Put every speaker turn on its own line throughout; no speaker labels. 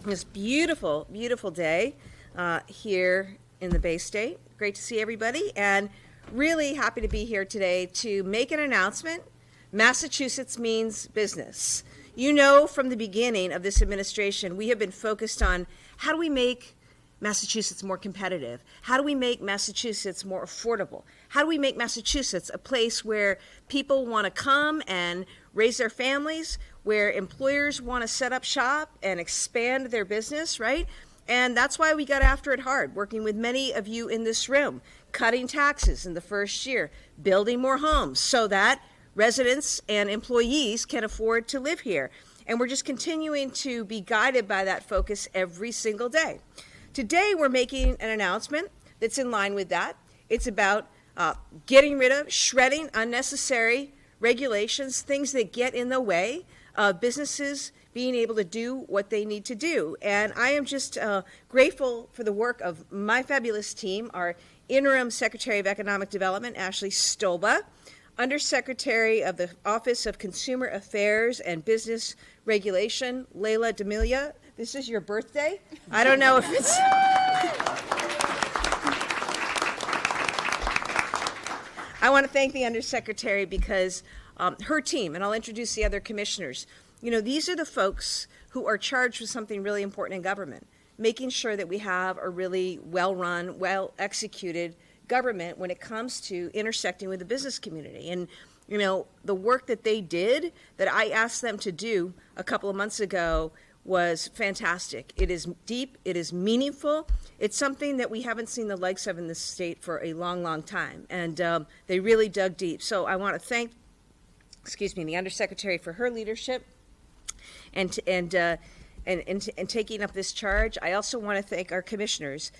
This beautiful, beautiful day here in the Bay State. Great to see everybody, and really happy to be here today to make an announcement. Massachusetts means business. You know, from the beginning of this administration, we have been focused on how do we make Massachusetts more competitive? How do we make Massachusetts more affordable? How do we make Massachusetts a place where people want to come and raise their families, where employers want to set up shop and expand their business, right? And that's why we got after it hard, working with many of you in this room, cutting taxes in the first year, building more homes so that residents and employees can afford to live here. And we're just continuing to be guided by that focus every single day. Today, we're making an announcement that's in line with that. It's about getting rid of, shredding unnecessary regulations, things that get in the way of businesses being able to do what they need to do. And I am just grateful for the work of my fabulous team, our Interim Secretary of Economic Development, Ashley Stolba, Undersecretary of the Office of Consumer Affairs and Business Regulation, Leila D'Amelia. This is your birthday. I don't know if it's... I want to thank the Undersecretary because her team, and I'll introduce the other commissioners, you know, these are the folks who are charged with something really important in government, making sure that we have a really well-run, well-executed government when it comes to intersecting with the business community. And, you know, the work that they did, that I asked them to do a couple of months ago, was fantastic. It is deep, it is meaningful. It's something that we haven't seen the likes of in this state for a long, long time. And they really dug deep. So I want to thank, the Undersecretary for her leadership and taking up this charge. I also want to thank our commissioners.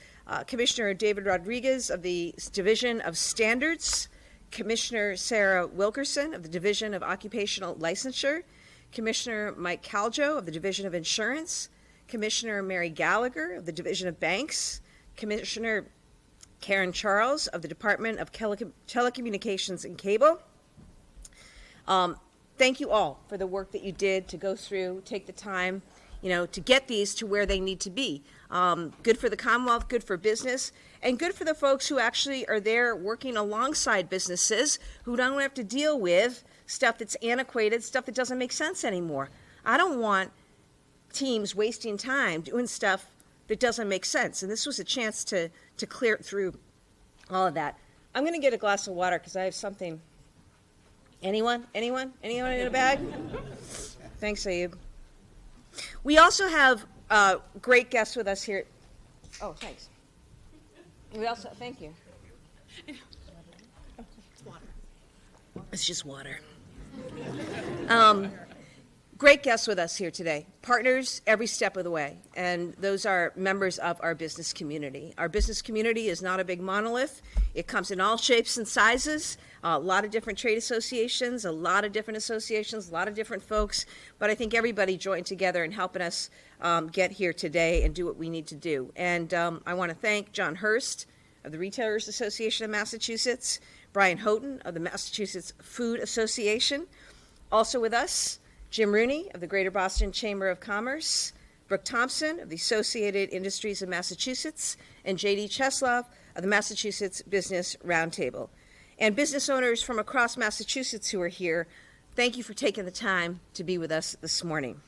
Commissioner David Rodriguez of the Division of Standards, Commissioner Sarah Wilkerson of the Division of Occupational Licensure, Commissioner Mike Caljo of the Division of Insurance, Commissioner Mary Gallagher of the Division of Banks, Commissioner Karen Charles of the Department of Telecommunications and Cable. Thank you all for the work that you did to go through, take the time, you know, to get these to where they need to be. Good for the Commonwealth, good for business, and good for the folks who actually are there working alongside businesses who don't have to deal with stuff that's antiquated, stuff that doesn't make sense anymore. I don't want teams wasting time doing stuff that doesn't make sense, and this was a chance to clear through all of that. I'm going to get a glass of water because I have something. Anyone in a bag? Thanks, Ayub. We also have great guests with us here. Oh, thanks. We also, thank you.
It's water.
It's just water. Great guests with us here today. Partners every step of the way, and those are members of our business community. Our business community is not a big monolith. It comes in all shapes and sizes, a lot of different trade associations, a lot of different folks, but I think everybody joined together in helping us get here today and do what we need to do. And I want to thank John Hurst of the Retailers Association of Massachusetts, Brian Houghton of the Massachusetts Food Association. Also with us, Jim Rooney of the Greater Boston Chamber of Commerce, Brooke Thompson of the Associated Industries of Massachusetts, and J.D. Cheslov of the Massachusetts Business Roundtable. And business owners from across Massachusetts who are here, thank you for taking the time to be with us this morning.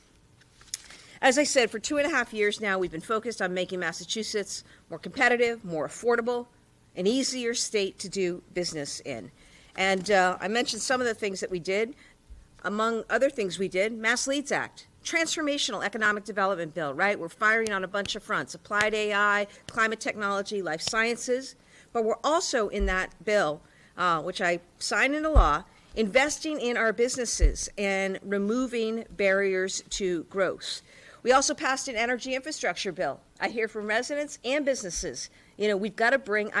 As I said, for 2.5 years now, we've been focused on making Massachusetts more competitive, more affordable, an easier state to do business in. And I mentioned some of the things that we did. Among other things we did, Mass Leads Act, transformational economic development bill, right? We're firing on a bunch of fronts, applied AI, climate technology, life sciences. But we're also in that bill, which I signed into law, investing in our businesses and removing barriers to growth. We also passed an energy infrastructure bill. I hear from residents and businesses, you know, we've got to bring,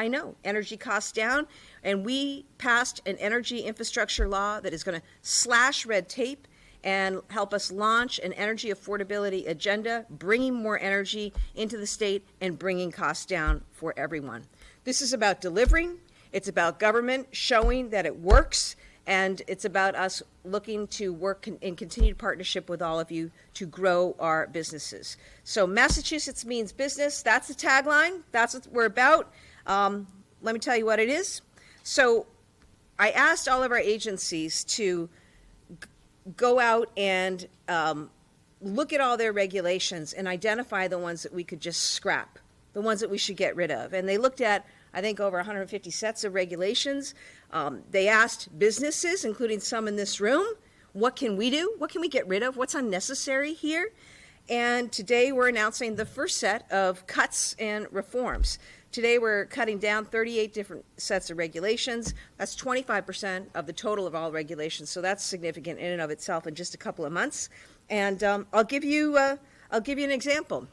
energy costs down, and we passed an energy infrastructure law that is going to slash red tape and help us launch an energy affordability agenda, bringing more energy into the state and bringing costs down for everyone. This is about delivering. It's about government showing that it works And it's about us looking to work in continued partnership with all of you to grow our businesses. So Massachusetts means business. That's the tagline. That's what we're about. Let me tell you what it is. So I asked all of our agencies to go out and look at all their regulations and identify the ones that we could just scrap, the ones that we should get rid of. And they looked at, I think, over 150 sets of regulations. They asked businesses, including some in this room, what can we do? What can we get rid of? What's unnecessary here? And today we're announcing the first set of cuts and reforms. Today we're cutting down 38 different sets of regulations. That's 25% of the total of all regulations, so that's significant in and of itself in just a couple of months. And I'll give you an example.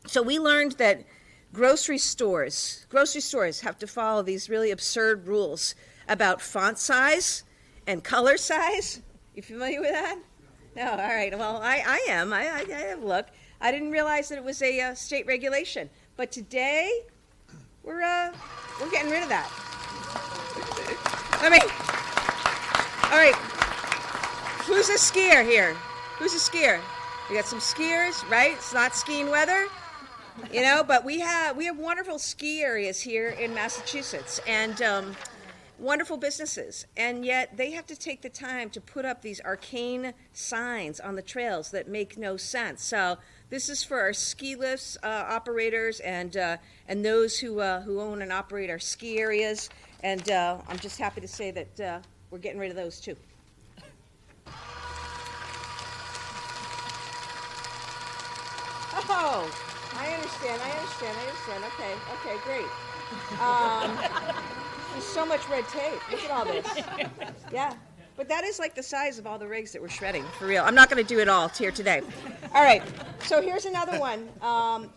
So we learned that grocery stores have to follow these really absurd rules about font size and color size. You familiar with that? No, all right. Well, I am. I have looked. I didn't realize that it was a state regulation. But today, we're getting rid of that. All right. Who's a skier here? Who's a skier? We got some skiers, right? It's not skiing weather. But we have wonderful ski areas here in Massachusetts and wonderful businesses, and yet they have to take the time to put up these arcane signs on the trails that make no sense. So this is for our ski lifts operators and those who own and operate our ski areas, and I'm just happy to say that we're getting rid of those too. Oh. I understand. Okay, great. There's so much red tape. Look at all this. Yeah. But that is like the size of all the rigs that we're shredding, for real. I'm not going to do it all here today. All right. So here's another one. I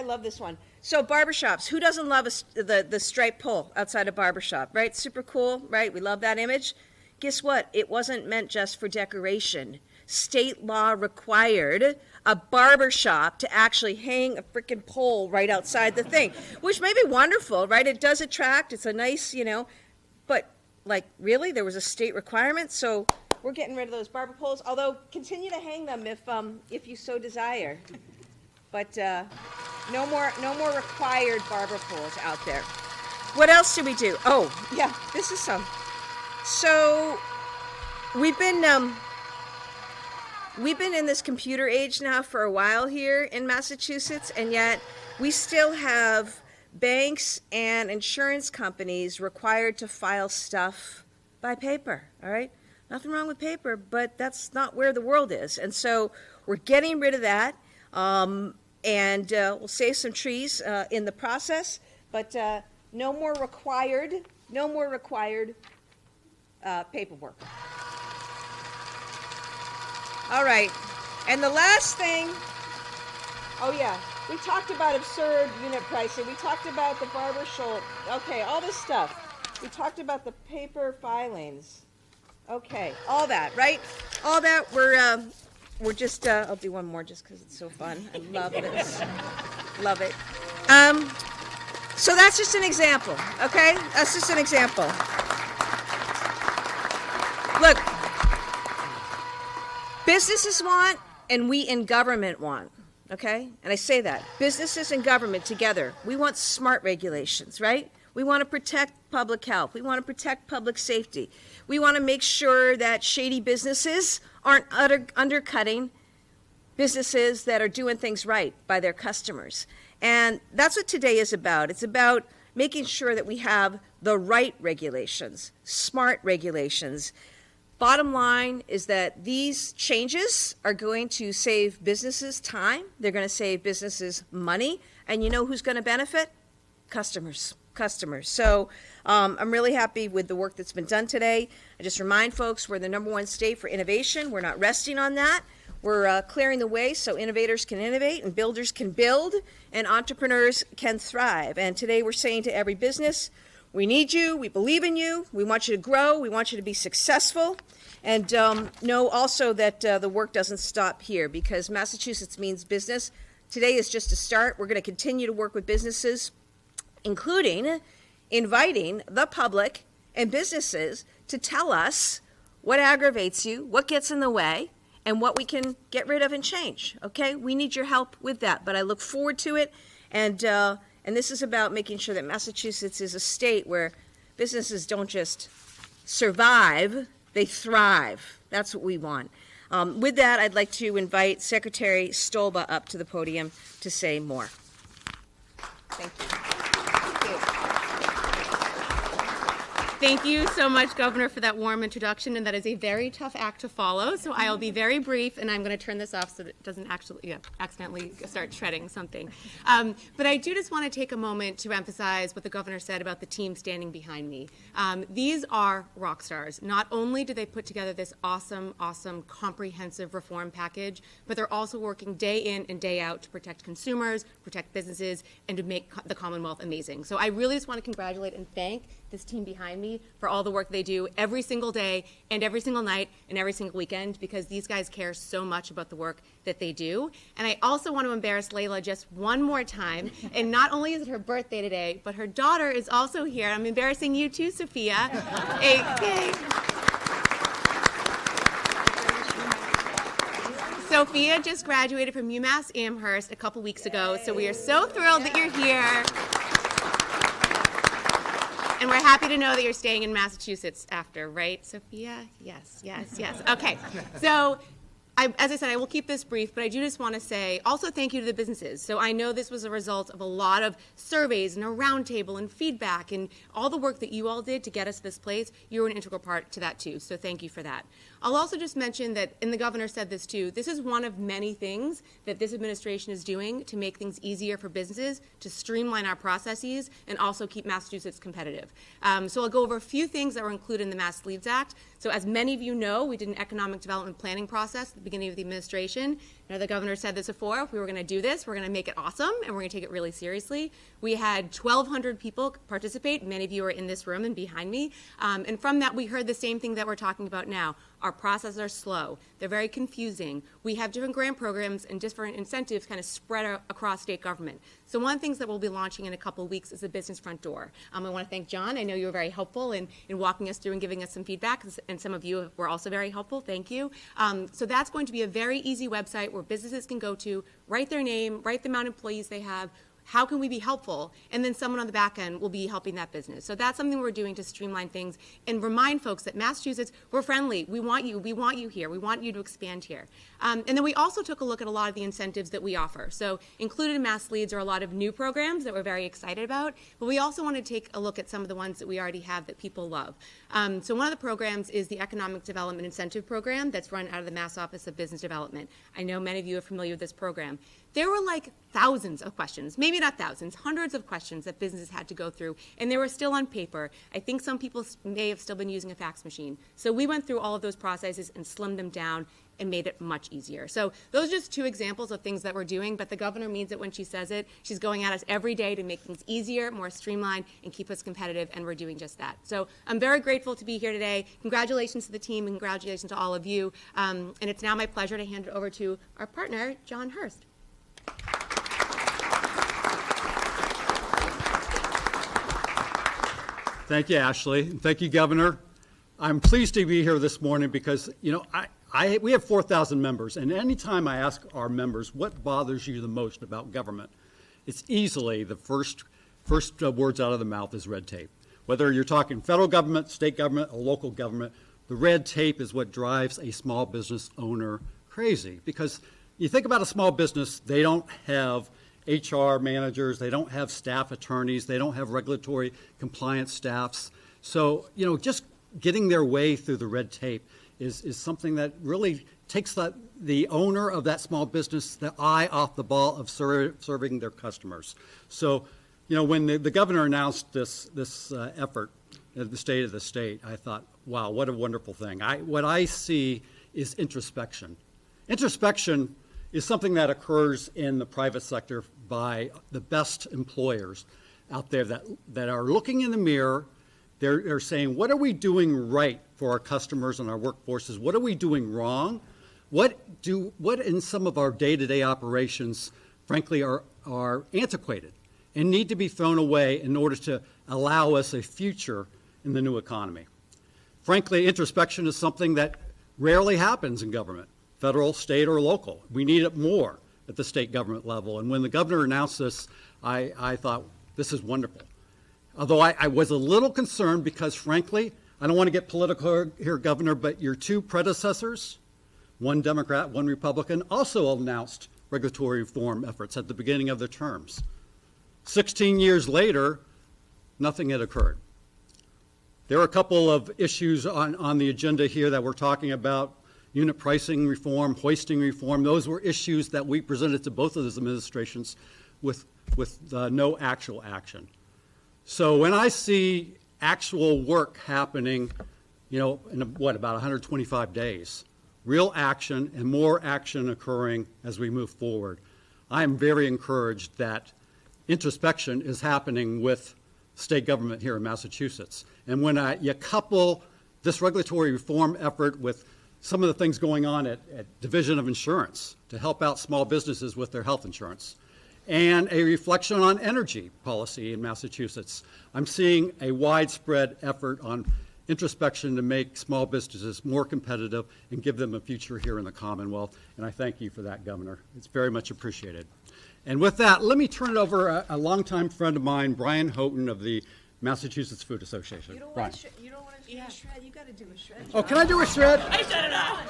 love this one. So barbershops. Who doesn't love the striped pole outside a barbershop, right? Super cool, right? We love that image. Guess what? It wasn't meant just for decoration. State law required a barber shop to actually hang a freaking pole right outside the thing, which may be wonderful, right? It does attract. It's a nice, but like really, there was a state requirement. So we're getting rid of those barber poles. Although continue to hang them if you so desire, but no more required barber poles out there. What else do we do? Oh yeah, this is some. So we've been in this computer age now for a while here in Massachusetts, and yet we still have banks and insurance companies required to file stuff by paper, all right? Nothing wrong with paper, but that's not where the world is. And so we're getting rid of that, and we'll save some trees in the process, but no more required paperwork. All right, and the last thing, oh yeah, we talked about absurd unit pricing. We talked about the barber shop. Okay, all this stuff. We talked about the paper filings. Okay, all that, right? All that, we're just, I'll do one more just because it's so fun. I love this. Love it. So that's just an example, okay? That's just an example. Look, businesses want, and we in government want, okay? And I say that. Businesses and government together, we want smart regulations, right? We want to protect public health. We want to protect public safety. We want to make sure that shady businesses aren't undercutting businesses that are doing things right by their customers. And that's what today is about. It's about making sure that we have the right regulations, smart regulations. Bottom line is that these changes are going to save businesses time. They're going to save businesses money. And you know who's going to benefit? Customers. So I'm really happy with the work that's been done today. I just remind folks we're the #1 state for innovation. We're not resting on that. We're clearing the way so innovators can innovate and builders can build and entrepreneurs can thrive. And today we're saying to every business, we need you, we believe in you, we want you to grow, we want you to be successful. And know also that the work doesn't stop here because Massachusetts means business. Today is just a start. We're going to continue to work with businesses including inviting the public and businesses to tell us what aggravates you, what gets in the way, and what we can get rid of and change. Okay, we need your help with that, but I look forward to it. And this is about making sure that Massachusetts is a state where businesses don't just survive, they thrive. That's what we want. With that, I'd like to invite Secretary Stolba up to the podium to say more. Thank you.
Thank you so much, Governor, for that warm introduction, and that is a very tough act to follow, so I'll be very brief, and I'm going to turn this off so that it doesn't actually accidentally start shredding something. But I do just want to take a moment to emphasize what the Governor said about the team standing behind me. These are rock stars. Not only do they put together this awesome, comprehensive reform package, but they're also working day in and day out to protect consumers, protect businesses, and to make the Commonwealth amazing. So I really just want to congratulate and thank this team behind me for all the work they do every single day and every single night and every single weekend, because these guys care so much about the work that they do. And I also want to embarrass Layla just one more time. And not only is it her birthday today, but her daughter is also here. I'm embarrassing you too, Sophia. Sophia just graduated from UMass Amherst a couple weeks ago, so we are so thrilled that you're here. And we're happy to know that you're staying in Massachusetts after, right, Sophia? Yes. Okay, so as I said, I will keep this brief, but I do just want to say also thank you to the businesses. So I know this was a result of a lot of surveys and a roundtable and feedback and all the work that you all did to get us to this place. You were an integral part to that too, so thank you for that. I'll also just mention that, and the Governor said this too, this is one of many things that this administration is doing to make things easier for businesses, to streamline our processes, and also keep Massachusetts competitive. So I'll go over a few things that were included in the Mass Leads Act. So as many of you know, we did an economic development planning process at the beginning of the administration. You know, the Governor said this before, if we were going to do this, we're going to make it awesome, and we're going to take it really seriously. We had 1,200 people participate. Many of you are in this room and behind me. And from that, we heard the same thing that we're talking about now. Our processes are slow. They're very confusing. We have different grant programs and different incentives kind of spread across state government. So one of the things that we'll be launching in a couple of weeks is the business front door. I want to thank John. I know you were very helpful in walking us through and giving us some feedback, and some of you were also very helpful. Thank you. So that's going to be a very easy website where businesses can go to, write their name, write the amount of employees they have, how can we be helpful? And then someone on the back end will be helping that business. So that's something we're doing to streamline things and remind folks that Massachusetts, we're friendly. We want you here. We want you to expand here. And then we also took a look at a lot of the incentives that we offer. So included in Mass Leads are a lot of new programs that we're very excited about, but we also want to take a look at some of the ones that we already have that people love. So one of the programs is the Economic Development Incentive Program that's run out of the Mass Office of Business Development. I know many of you are familiar with this program. There were like thousands of questions, maybe not thousands, hundreds of questions that businesses had to go through, and they were still on paper. I think some people may have still been using a fax machine. So we went through all of those processes and slimmed them down and made it much easier. So those are just two examples of things that we're doing, but the Governor means it when she says it. She's going at us every day to make things easier, more streamlined, and keep us competitive, and we're doing just that. So I'm very grateful to be here today. Congratulations to the team, and congratulations to all of you. And it's now my pleasure to hand it over to our partner, John Hurst.
Thank you, Ashley. And thank you, Governor. I'm pleased to be here this morning because, you know, we have 4,000 members, and anytime I ask our members what bothers you the most about government, it's easily the first words out of the mouth is red tape. Whether you're talking federal government, state government, or local government, the red tape is what drives a small business owner crazy. Because you think about a small business, they don't have HR managers, they don't have staff attorneys, they don't have regulatory compliance staffs. So, you know, just getting their way through the red tape is something that really takes the owner of that small business the eye off the ball of serving their customers. So, you know, when the Governor announced this effort at the State of the State, I thought, wow, what a wonderful thing. What I see is introspection. Introspection is something that occurs in the private sector by the best employers out there that are looking in the mirror. They're saying, what are we doing right for our customers and our workforces? What are we doing wrong? What in some of our day-to-day operations, frankly, are antiquated? and need to be thrown away in order to allow us a future in the new economy. Frankly, introspection is something that rarely happens in government, federal, state, or local. We need it more at the state government level. And when the governor announced this, I thought, this is wonderful. Although I was a little concerned because, frankly, I don't want to get political here, Governor, but your two predecessors, one Democrat, one Republican, also announced regulatory reform efforts at the beginning of their terms. 16 years later, nothing had occurred. There are a couple of issues on the agenda here that we're talking about: unit pricing reform, hoisting reform. Those were issues that we presented to both of those administrations with no actual action. So when I see actual work happening, in about 125 days, real action and more action occurring as we move forward, I am very encouraged that introspection is happening with state government here in Massachusetts. And when you couple this regulatory reform effort with some of the things going on at Division of Insurance to help out small businesses with their health insurance, and a reflection on energy policy in Massachusetts, I'm seeing a widespread effort on introspection to make small businesses more competitive and give them a future here in the Commonwealth. And I thank you for that, Governor. It's very much appreciated. And with that, let me turn it over a longtime friend of mine, Brian Houghton of the Massachusetts Food Association.
You don't
Brian.
want to do a shred? You got to do a shred.
Oh, can I do a shred?
I shut it off.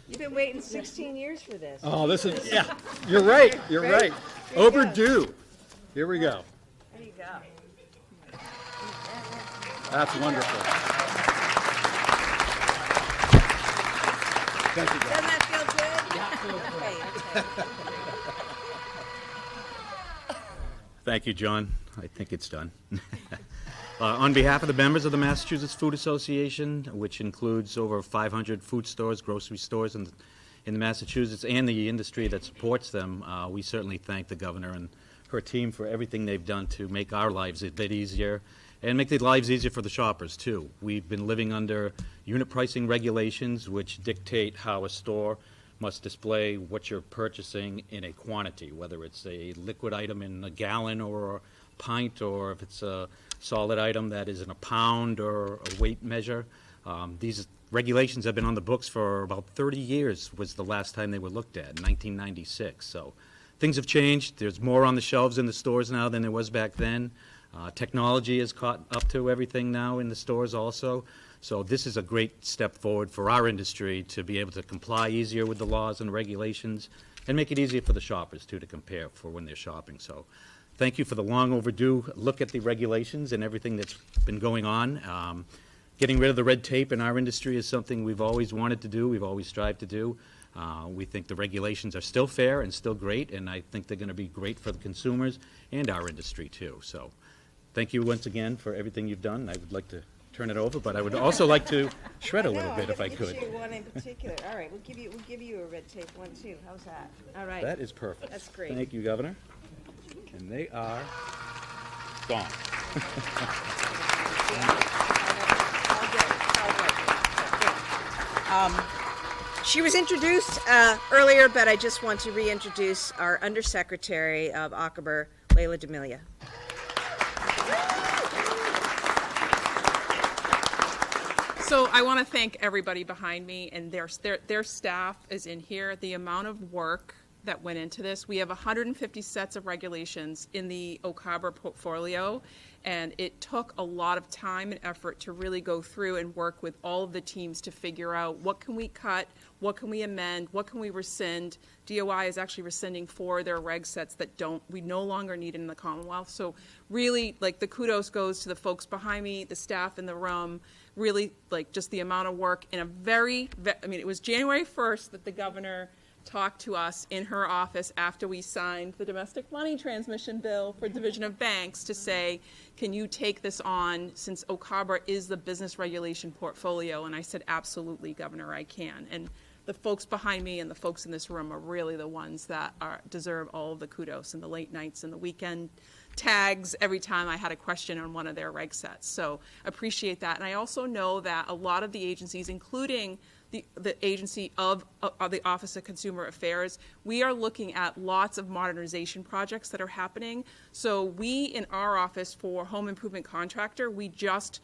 You've been waiting 16 years for this.
Oh, this is, yeah, you're right, you're right. Overdue. Here we go.
There you go.
That's wonderful. Thank you,
Doesn't
guys.
that feel good? Yeah. Okay.
Thank you, John. I think it's done. On behalf of the members of the Massachusetts Food Association, which includes over 500 food stores, grocery stores in the Massachusetts, and the industry that supports them, we certainly thank the governor and her team for everything they've done to make our lives a bit easier and make the lives easier for the shoppers, too. We've been living under unit pricing regulations, which dictate how a store must display what you're purchasing in a quantity, whether it's a liquid item in a gallon or a pint, or if it's a solid item that is in a pound or a weight measure. These regulations have been on the books for about 30 years was the last time they were looked at, in 1996. So things have changed. There's more on the shelves in the stores now than there was back then. Technology has caught up to everything now in the stores also. So this is a great step forward for our industry to be able to comply easier with the laws and regulations and make it easier for the shoppers, too, to compare for when they're shopping. So thank you for the long overdue look at the regulations and everything that's been going on. Getting rid of the red tape in our industry is something we've always wanted to do, we've always strived to do. We think the regulations are still fair and still great, and I think they're going to be great for the consumers and our industry, too. So thank you once again for everything you've done. I would like to turn it over, but I would also like to shred a little bit if I could.
I'm going to get you one in particular. All right, we'll give you a red tape one, too. How's that? All right.
That is perfect.
That's great.
Thank you, Governor. And they are gone.
She was introduced earlier, but I just want to reintroduce our Undersecretary of ACABR, Layla D'Amelia.
So I want to thank everybody behind me, and their staff is in here. The amount of work that went into this. We have 150 sets of regulations in the ACABR portfolio, and it took a lot of time and effort to really go through and work with all of the teams to figure out what can we cut, what can we amend, what can we rescind. DOI is actually rescinding 4 of their reg sets that we no longer need in the Commonwealth. So really, like, the kudos goes to the folks behind me, the staff in the room, really, like, just the amount of work in a it was January 1st that the governor talked to us in her office after we signed the domestic money transmission bill for Division of Banks to say, can you take this on since ACABR is the business regulation portfolio? And I said, absolutely, Governor, I can. And the folks behind me and the folks in this room are really the ones that deserve all of the kudos and the late nights and the weekend tags every time I had a question on one of their reg sets. So appreciate that. And I also know that a lot of the agencies, including the agency of the Office of Consumer Affairs, we are looking at lots of modernization projects that are happening. So we, in our office for home improvement contractor, we just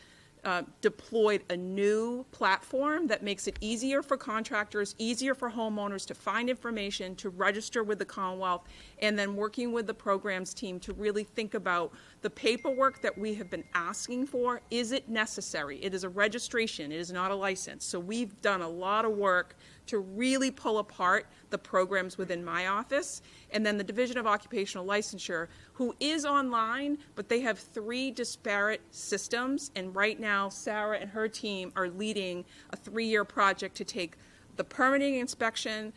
deployed a new platform that makes it easier for contractors, easier for homeowners to find information, to register with the Commonwealth, and then working with the programs team to really think about the paperwork that we have been asking for. Is it necessary? It is a registration. It is not a license. So we've done a lot of work to really pull apart the programs within my office. And then the Division of Occupational Licensure, who is online, but they have 3 disparate systems. And right now, Sarah and her team are leading a 3-year project to take the permitting inspection,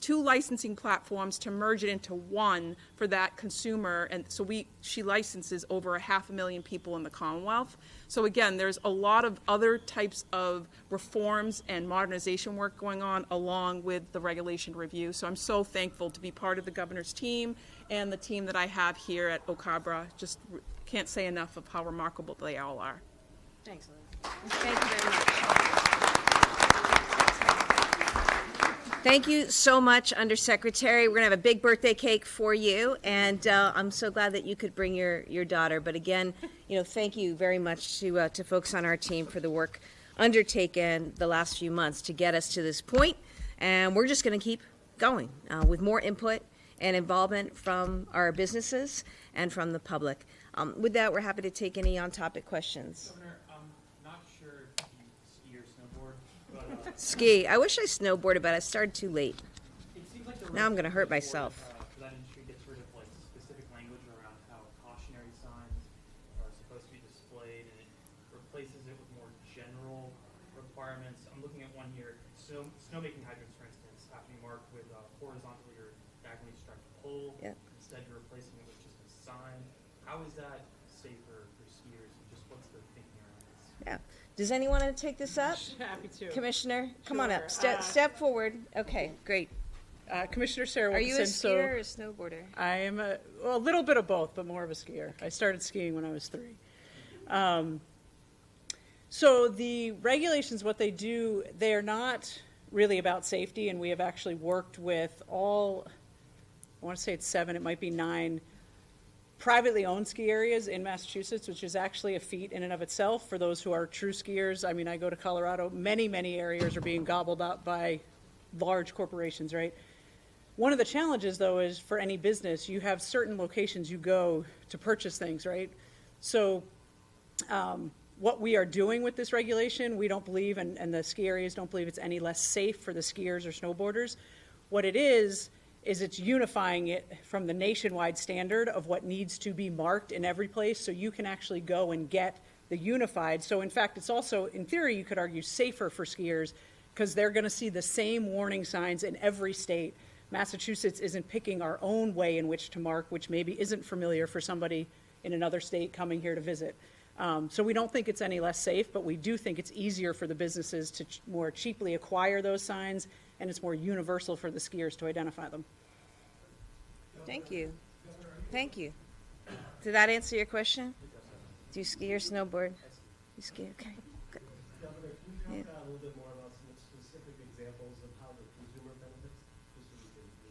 2 licensing platforms to merge it into one for that consumer. And so she licenses over 500,000 people in the Commonwealth. So again, there's a lot of other types of reforms and modernization work going on along with the regulation review. So I'm so thankful to be part of the governor's team and the team that I have here at OCABRA. Just can't say enough of how remarkable they all are.
Thanks, Liz. Thank you very much. Thank you so much, Undersecretary. We're going to have a big birthday cake for you, and I'm so glad that you could bring your daughter. But again, thank you very much to folks on our team for the work undertaken the last few months to get us to this point. And we're just going to keep going with more input and involvement from our businesses and from the public. With that, we're happy to take any on-topic questions.
Governor, I'm not sure if you ski or snowboard, but
Ski. I wish I snowboarded, but I started too late.
it seems like the
Now I'm gonna hurt
regulation
myself.
For that industry gets rid of like specific language around how cautionary signs are supposed to be displayed, and it replaces it with more general requirements. I'm looking at one here: snowmaking hydrants, for instance, have to be marked with horizontally or diagonally striped pole.
Yep.
Instead, you're replacing it with just a sign. How is that safer for skiers? And just what's the thinking around this?
Yeah. Does anyone want to take this up?
Happy to.
Commissioner, come on up.
Sure.
Step forward. Okay, great.
Commissioner Sarah
Are you a
Wilkinson.
skier or a snowboarder?
I am a little bit of both, but more of a skier. I started skiing when I was 3. So the regulations, what they do, they are not really about safety, and we have actually worked with all, I want to say it's 7, it might be 9, privately owned ski areas in Massachusetts, which is actually a feat in and of itself for those who are true skiers. I mean, I go to Colorado, many areas are being gobbled up by large corporations, right? One of the challenges, though, is for any business, you have certain locations you go to purchase things, right? So what we are doing with this regulation, we don't believe, and the ski areas don't believe it's any less safe for the skiers or snowboarders. What it is it's unifying it from the nationwide standard of what needs to be marked in every place, so you can actually go and get the unified. So in fact, it's also, in theory, you could argue safer for skiers because they're going to see the same warning signs in every state. Massachusetts isn't picking our own way in which to mark, which maybe isn't familiar for somebody in another state coming here to visit. So we don't think it's any less safe, but we do think it's easier for the businesses to more cheaply acquire those signs, and it's more universal for the skiers to identify them.
Thank you. Thank you. Did that answer your question? Do you ski or snowboard? You ski, okay. Good.
Governor, can you talk a little bit more about some specific examples of how the consumer benefits?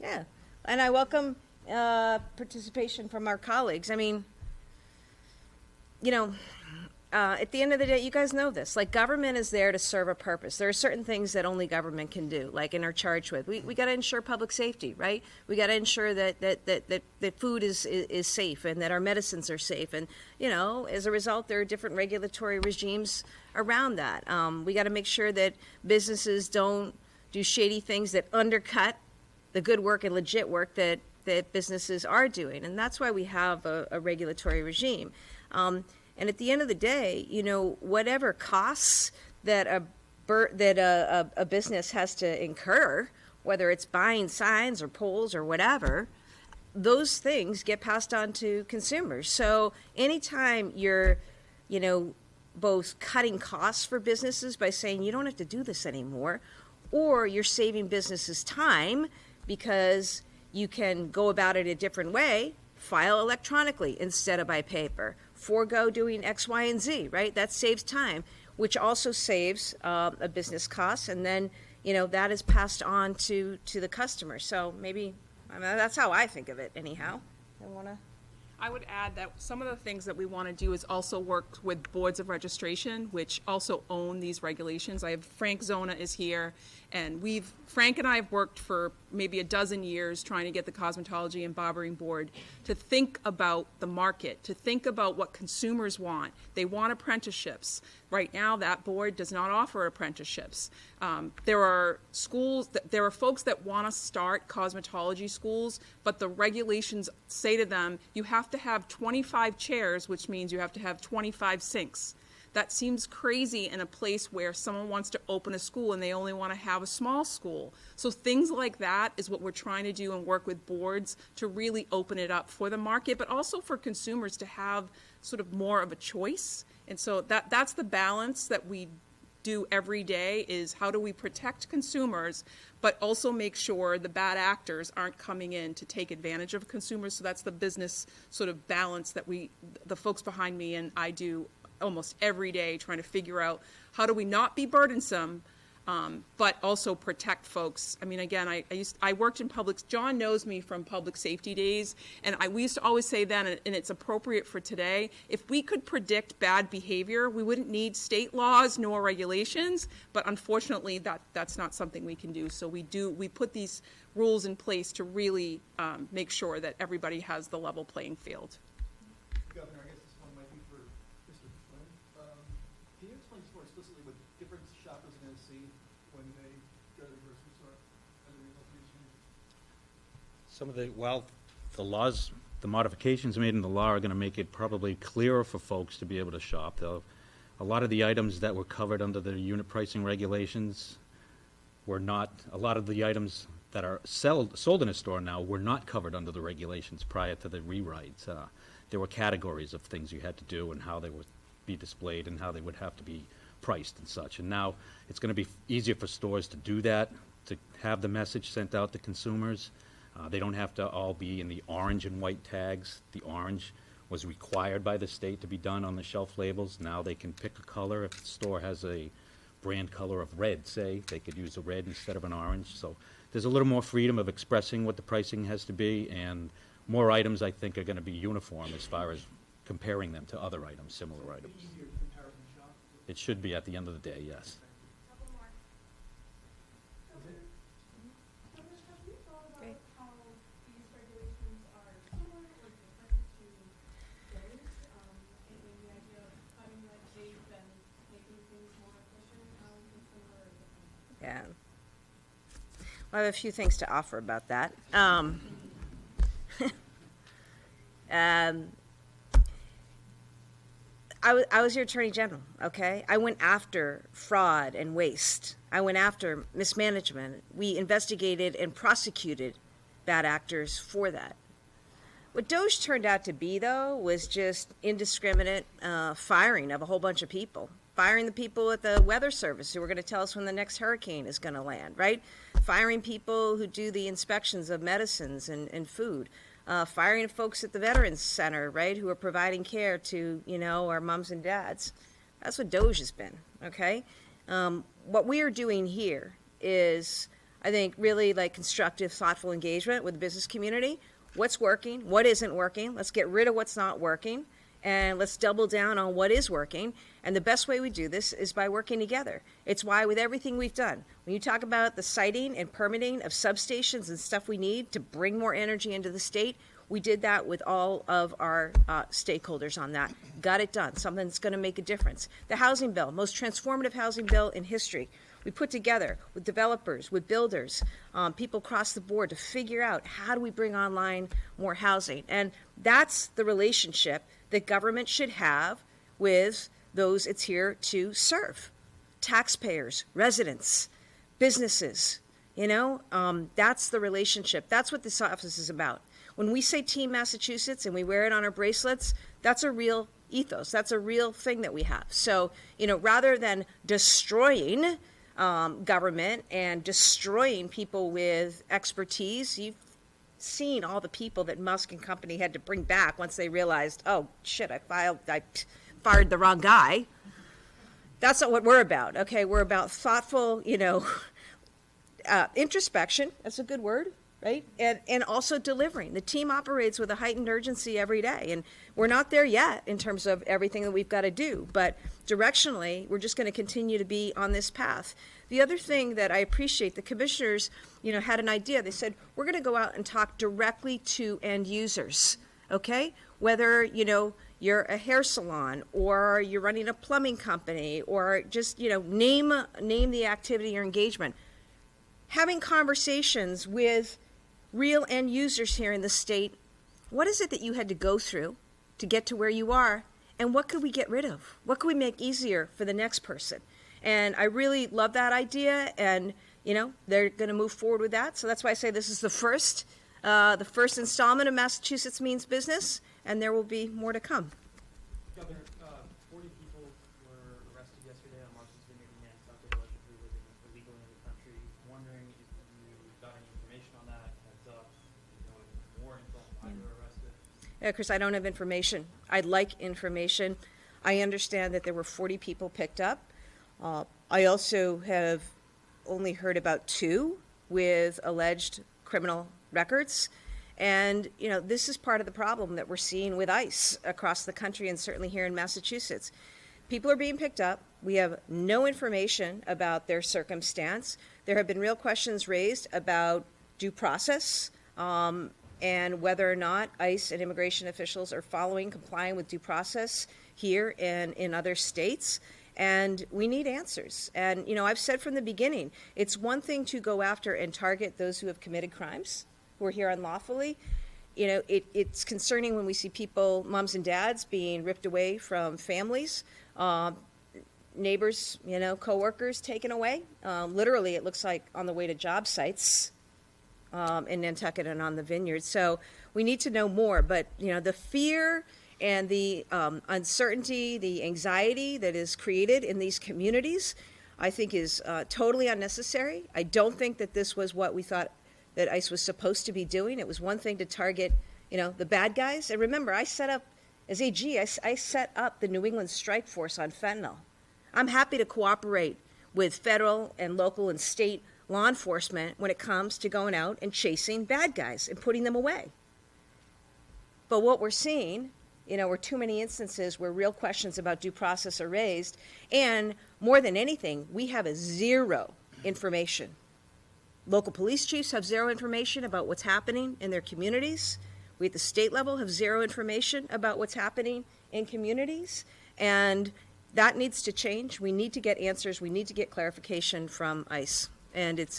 Yeah, and I welcome participation from our colleagues. I mean, at the end of the day, you guys know this, like government is there to serve a purpose. There are certain things that only government can do, like and are charged with. We got to ensure public safety, right? We got to ensure that food is safe and that our medicines are safe. And, as a result, there are different regulatory regimes around that. We got to make sure that businesses don't do shady things that undercut the good work and legit work that businesses are doing. And that's why we have a regulatory regime. And at the end of the day, whatever costs that a business has to incur, whether it's buying signs or poles or whatever, those things get passed on to consumers. So anytime you're, both cutting costs for businesses by saying you don't have to do this anymore, or you're saving businesses time because you can go about it a different way, file electronically instead of by paper, forego doing X, Y, and Z, right? That saves time. which also saves a business cost, and then, that is passed on to the customer. So maybe, that's how I think of it anyhow.
I would add that some of the things that we want to do is also work with boards of registration, which also own these regulations. I have Frank Zona is here, and Frank and I have worked for maybe a dozen years trying to get the Cosmetology and Barbering Board to think about the market, to think about what consumers want. They want apprenticeships. Right now, that board does not offer apprenticeships. There are schools, there are folks that want to start cosmetology schools, but the regulations say to them, you have to have 25 chairs, which means you have to have 25 sinks. That seems crazy in a place where someone wants to open a school and they only want to have a small school. So things like that is what we're trying to do and work with boards to really open it up for the market, but also for consumers to have sort of more of a choice. And so that's the balance that we do every day, is how do we protect consumers, but also make sure the bad actors aren't coming in to take advantage of consumers. So that's the business sort of balance that the folks behind me and I do almost every day, trying to figure out how do we not be burdensome, but also protect folks. I mean, again, I worked in public. John knows me from public safety days, and we used to always say then, and it's appropriate for today, if we could predict bad behavior, we wouldn't need state laws nor regulations. But unfortunately, that's not something we can do. So we put these rules in place to really make sure that everybody has the level playing field.
Governor, I guess this one might be for Mr. Flynn. Can you explain just more explicitly what difference shoppers are going to see when they go to the grocery store as a result of these changes?
Some of the laws, the modifications made in the law are going to make it probably clearer for folks to be able to shop. A lot of the items that were covered under the unit pricing regulations were not, a lot of the items that are sold in a store now were not covered under the regulations prior to the rewrites. There were categories of things you had to do and how they would be displayed and how they would have to be priced and such. And now it's going to be easier for stores to do that, to have the message sent out to consumers. They don't have to all be in the orange and white tags. The orange was required by the state to be done on the shelf labels. Now they can pick a color. If the store has a brand color of red, say, they could use a red instead of an orange. So there's a little more freedom of expressing what the pricing has to be, and more items, I think, are going to be uniform as far as comparing them to other items, similar items.
Easier to comparison shop?
It should be at the end of the day, yes.
Have you thought about how these regulations are similar or different to those, in the idea of cutting red tape and making things more efficient? How is it similar or different?
Yeah. Well, I have a few things to offer about that. I was your attorney general, okay? I went after fraud and waste. I went after mismanagement. We investigated and prosecuted bad actors for that. What Doge turned out to be, though, was just indiscriminate firing of a whole bunch of people. Firing the people at the weather service who are going to tell us when the next hurricane is going to land, right? Firing people who do the inspections of medicines and food. Firing folks at the Veterans Center, right, who are providing care to, our moms and dads. That's what Doge has been, okay? What we are doing here is, I think, really like constructive, thoughtful engagement with the business community. What's working? What isn't working? Let's get rid of what's not working, and let's double down on what is working. And the best way we do this is by working together. It's why with everything we've done, when you talk about the siting and permitting of substations and stuff we need to bring more energy into the state, we did that with all of our stakeholders on that. Got it done, something that's going to make a difference. The housing bill, most transformative housing bill in history. We put together with developers, with builders, people across the board to figure out how do we bring online more housing. And that's the relationship that government should have with those it's here to serve. Taxpayers, residents, businesses, that's the relationship. That's what this office is about. When we say Team Massachusetts and we wear it on our bracelets, that's a real ethos. That's a real thing that we have. So, rather than destroying government and destroying people with expertise, you've seen all the people that Musk and company had to bring back once they realized, oh, shit, I fired the wrong guy. That's not what we're about, okay? We're about thoughtful, introspection, that's a good word, right? And also delivering. The team operates with a heightened urgency every day, and we're not there yet in terms of everything that we've got to do, but directionally, we're just going to continue to be on this path. The other thing that I appreciate, the commissioners, had an idea. They said, we're going to go out and talk directly to end users, okay? Whether, you're a hair salon, or you're running a plumbing company, or just, name the activity or engagement. Having conversations with real end users here in the state. What is it that you had to go through to get to where you are? And what could we get rid of? What could we make easier for the next person? And I really love that idea, and they're going to move forward with that. So that's why I say this is the first installment of Massachusetts Means Business, and there will be more to come.
Governor, 40 people were arrested yesterday on Martha's Vineyard in Nantucket, allegedly living illegally in the country. Wondering if you got any information on that, heads up, more info on why they were arrested.
Yeah, Chris, I don't have information. I'd like information. I understand that there were 40 people picked up. I also have only heard about 2 with alleged criminal records. And, this is part of the problem that we're seeing with ICE across the country and certainly here in Massachusetts. People are being picked up. We have no information about their circumstance. There have been real questions raised about due process and whether or not ICE and immigration officials are complying with due process here and in other states. And we need answers. And, I've said from the beginning, it's one thing to go after and target those who have committed crimes, who are here unlawfully. It's concerning when we see people, moms and dads, being ripped away from families, neighbors, coworkers taken away. Literally, it looks like on the way to job sites in Nantucket and on the vineyard. So we need to know more. But, the fear and the uncertainty, the anxiety that is created in these communities, I think is totally unnecessary. I don't think that this was what we thought that ICE was supposed to be doing. It was one thing to target, the bad guys. And remember, I set up, as AG, I set up the New England Strike Force on fentanyl. I'm happy to cooperate with federal and local and state law enforcement when it comes to going out and chasing bad guys and putting them away. But what we're seeing, were too many instances where real questions about due process are raised, and more than anything, we have zero information. Local police chiefs have zero information about what's happening in their communities. We at the state level have zero information about what's happening in communities, and that needs to change. We need to get answers. We need to get clarification from ICE, and it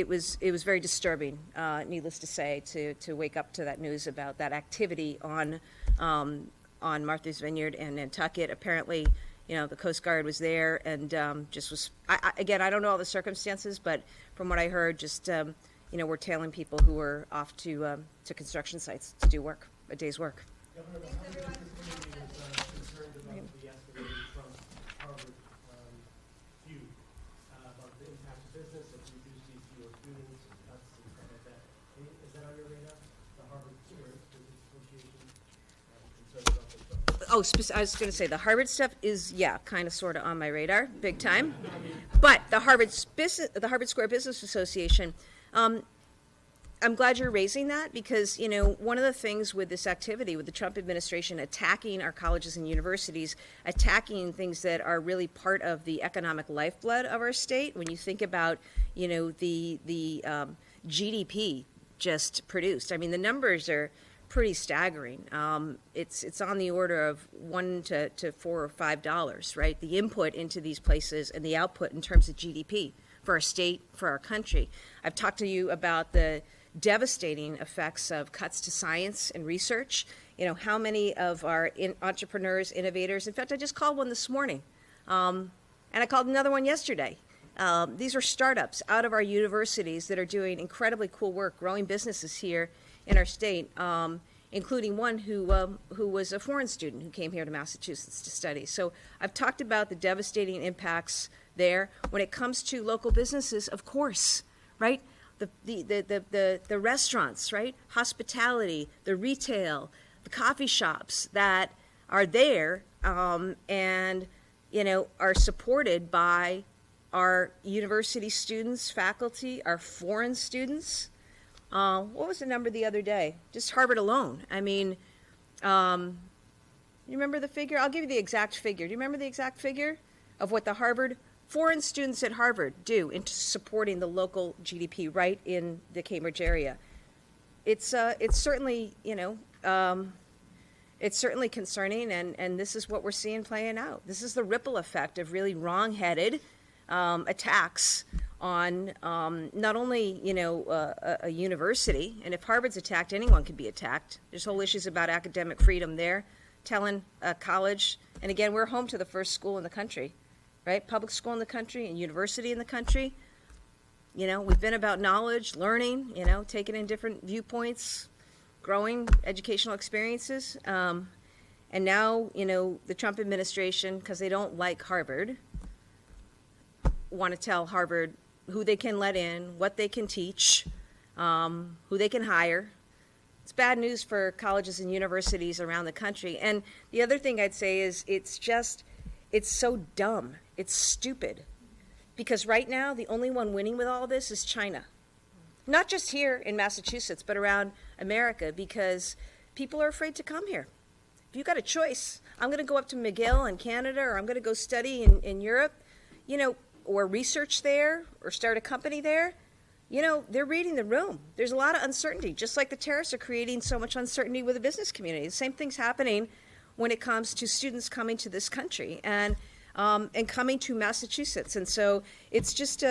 was very disturbing, needless to say, to wake up to that news about that activity on Martha's Vineyard and Nantucket. Apparently, the Coast Guard was there and just was. Again, I don't know all the circumstances, but from what I heard, just we're tailing people who were off to construction sites to do work, a day's work.
Governor, the Harvard Business Committee was concerned about the escalated Trump-Harvard feud, about the impact of business, if we do see fewer students and cuts and stuff like that. Is that on your radar? The Harvard Business Association concerned about this stuff?
Oh, I was going to say the Harvard stuff is, kind of sort of on my radar, big time. But the Harvard Square Business Association, I'm glad you're raising that because, one of the things with this activity, with the Trump administration attacking our colleges and universities, attacking things that are really part of the economic lifeblood of our state, when you think about, the GDP just produced. I mean, the numbers are pretty staggering. It's on the order of $1 to $4 or $5, right? The input into these places and the output in terms of GDP for our state, for our country. I've talked to you about the devastating effects of cuts to science and research. How many of our entrepreneurs, innovators, in fact, I just called one this morning, and I called another one yesterday. These are startups out of our universities that are doing incredibly cool work, growing businesses here in our state, including one who was a foreign student who came here to Massachusetts to study. So I've talked about the devastating impacts there. When it comes to local businesses, of course, right? The restaurants, right? Hospitality, the retail, the coffee shops that are there, and are supported by our university students, faculty, our foreign students. What was the number the other day? Just Harvard alone. I mean, you remember the figure? I'll give you the exact figure. Do you remember the exact figure of what the foreign students at Harvard do into supporting the local GDP right in the Cambridge area? It's certainly, it's certainly concerning, and this is what we're seeing playing out. This is the ripple effect of really wrong-headed attacks on not only, a university, and if Harvard's attacked, anyone can be attacked. There's whole issues about academic freedom there, telling a college, and again, we're home to the first school in the country, right? Public school in the country and university in the country. We've been about knowledge, learning, taking in different viewpoints, growing educational experiences. And now, the Trump administration, because they don't like Harvard, want to tell Harvard who they can let in, what they can teach, who they can hire. It's bad news for colleges and universities around the country. And the other thing I'd say is it's so dumb. It's stupid. Because right now, the only one winning with all this is China. Not just here in Massachusetts, but around America, because people are afraid to come here. If you've got a choice, I'm going to go up to McGill in Canada, or I'm going to go study in Europe, or research there, or start a company there, they're reading the room. There's a lot of uncertainty, just like the tariffs are creating so much uncertainty with the business community. The same thing's happening when it comes to students coming to this country and coming to Massachusetts. And so it's just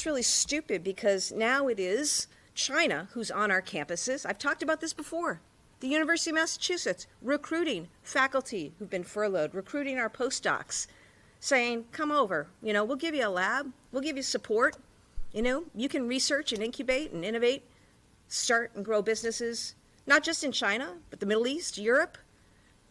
really stupid, because now it is China who's on our campuses. I've talked about this before. The University of Massachusetts recruiting faculty who've been furloughed, recruiting our postdocs, saying, come over, we'll give you a lab, we'll give you support, you can research and incubate and innovate, start and grow businesses, not just in China, but the Middle East, Europe,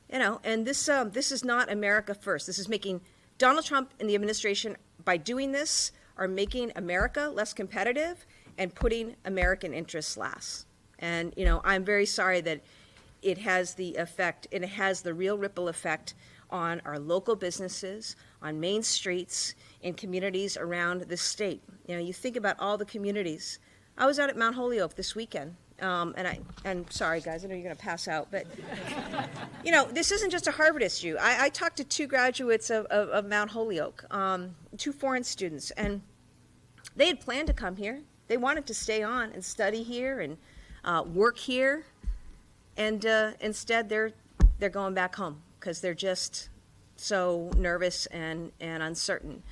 and this is not America first. This is making Donald Trump and the administration, by doing this, are making America less competitive and putting American interests last. And, I'm very sorry that it has the effect, and it has the real ripple effect on our local businesses, on main streets, in communities around the state. You think about all the communities. I was out at Mount Holyoke this weekend, and sorry guys, I know you're going to pass out, but this isn't just a Harvard issue. I talked to two graduates of Mount Holyoke, two foreign students, and they had planned to come here. They wanted to stay on and study here and work here, and instead they're going back home because they're just so nervous and uncertain.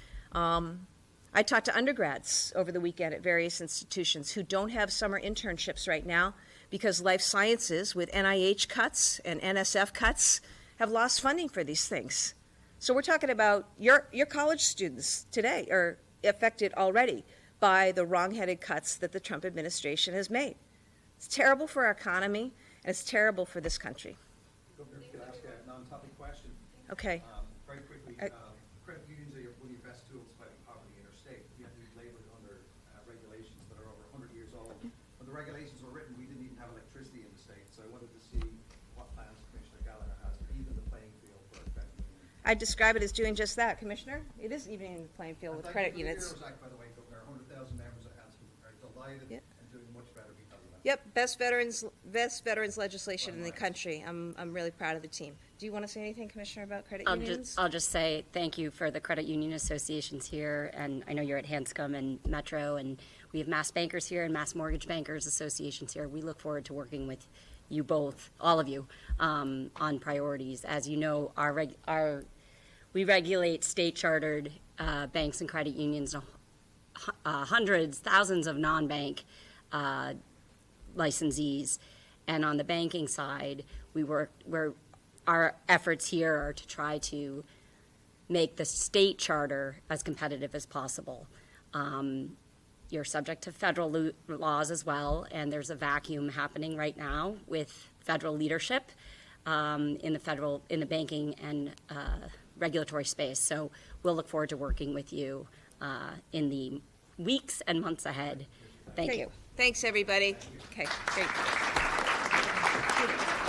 I talked to undergrads over the weekend at various institutions who don't have summer internships right now because life sciences, with NIH cuts and NSF cuts, have lost funding for these things. So we're talking about your college students today are affected already by the wrong-headed cuts that the Trump administration has made. It's terrible for our economy, and it's terrible for this country.
Governor, can I ask a non-topic question?
Okay.
Very quickly, credit unions are one of your best tools fighting poverty in our state. Yet we've laboured under regulations that are over 100 years old. When the regulations were written, we didn't even have electricity in the state. So I wanted to see what plans Commissioner Gallagher has to even the playing field for credit unions.
I describe it as doing just that, Commissioner. It is evening the playing field with credit units.
The Heroes Act, by the way, Governor, 100,000 members of Hanson are delighted and doing much better because of that.
Yep, best veterans legislation in the country. I'm really proud of the team. Do you want to say anything, Commissioner, about credit unions?
I'll just say thank you for the credit union associations here, and I know you're at Hanscom and Metro, and we have Mass Bankers here and Mass Mortgage Bankers associations here. We look forward to working with you both, all of you, on priorities. As you know, we regulate state-chartered banks and credit unions, hundreds, thousands of non-bank licensees, and on the banking side, our efforts here are to try to make the state charter as competitive as possible. You're subject to federal laws as well, and there's a vacuum happening right now with federal leadership in the banking and regulatory space. So we'll look forward to working with you in the weeks and months ahead. Thank you.
Thanks, everybody. Okay, great.